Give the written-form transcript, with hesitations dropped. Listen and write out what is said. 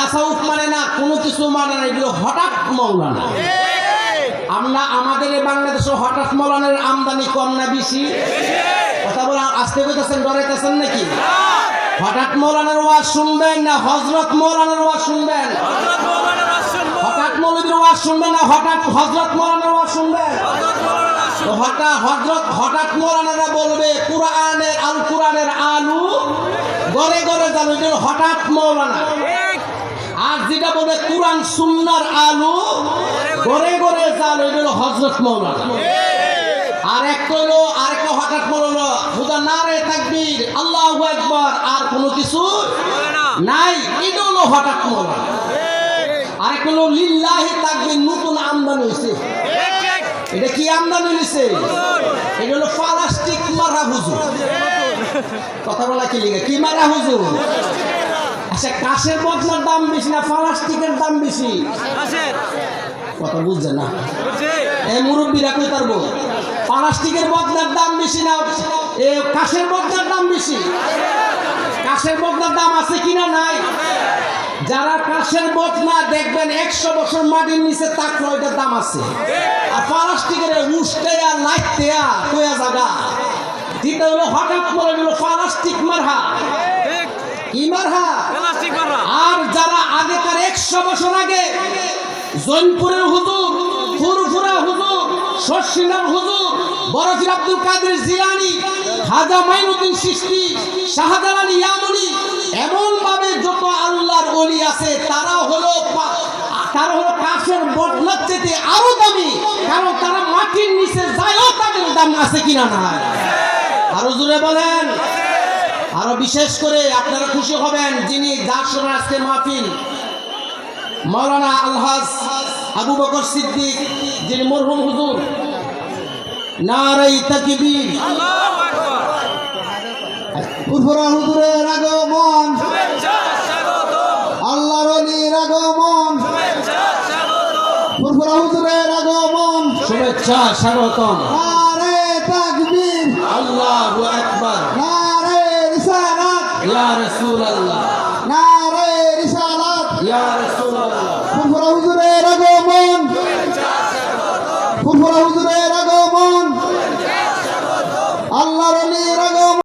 তাসাউফ মানে না, কোনো কিছু মানে না, এগুলো হঠাৎ মৌলানা। আমরা আমাদের এই বাংলাদেশে হঠাৎ মৌলানার আমদানি কম না বেশি? কথা বলে আসতে বলতেছেন, ডরাইতেছেন নাকি? হঠাৎ মৌলানার ওয়াজ শুনবেন না হযরত মৌলানার ওয়াজ শুনবেন? হঠাৎ মৌলবীর ওয়াজ শুনবেন না হঠাৎ হযরত মৌলানার ওয়াজ শুনবেন? হঠাৎ মৌলানারা বলবে কুরআনের আল কুরআনের আলু গড়ে গড়ে যাবে, হঠাৎ মৌলানা। আর যেটা বলে কুরআন সুন্নাহর আলু গড়ে গড়ে যাবে, এটা হযরত মৌলানা। আর একটা হলো আরেকটা হঠাৎ মৌলানা হুদা নারে তাকবীর আল্লাহু আকবার, আর কোনো কিছু নাই, এটা হলো হঠাৎ মৌলানা। আরেকটা হলো লিল্লাহি তাকবীর, নতুন আমদানি হয়েছে। এটা কি আমদানি হয়েছে? এটা হলো প্লাস্টিক মারা হুজুর। কথা বলা কি লিখে কি মারা হুজুর? আচ্ছা, কাশের বদনার দাম বেশি না প্লাস্টিকের দাম বেশি? কথা বুঝছে না এই মুরব্বীরা কই পারবো? প্লাস্টিকের বদনার দাম বেশি না কাশের বদনার দাম বেশি? কাশের বদনার দাম আছে কিনা? নাই। যারা কাশের বদনা দেখবেন 100 বছর মাটির নিচে তাকলে ওইটার দাম আছে, আর প্লাস্টিকের উষ্টেয়া লাইতেয়া কয়া জায়গা দিতে হলো হঠাৎ মরে গেল প্লাস্টিক মারহা। কি মারহা? আর যারা আগেকার 100 বছর আগে জৈনপুরের হুজুর, ফুরফুরা হুজুর, শর্ষিনার হুজুর, বরফির আব্দুল কাদের জিলানী, খাজা মাইনুদ্দিন চিশতি, শাহজালাল ইয়ামনি, এমন ভাবে যত আল্লাহর ওলি আছে তারা হলো কাশের বদনার চেয়ে আরো দামি, কারণ তারা মাটির নিচে যায়ও তাদের দাম আছে কিনা না? আরো জোরে বলেন। আরো বিশেষ করে আপনারা খুশি হবেন, যিনি যার সময় আজকে মাহফিল মাওলানা আলহাজ আবু বকর সিদ্দিক, যিনি মরহুম হুজুর, নারে তাকবীর, আল্লাহু আকবার, ফুরফুরা হুজুরের আগমন, শুভেচ্ছা স্বাগতম, আল্লাহর ওলির আগমন, শুভেচ্ছা স্বাগতম, ফুরফুরা হুজুরের আগমন, শুভেচ্ছা স্বাগতম, নারে তাকবীর, আল্লাহু আকবার, নারে রিসালাত ইয়া রাসূলুল্লাহ।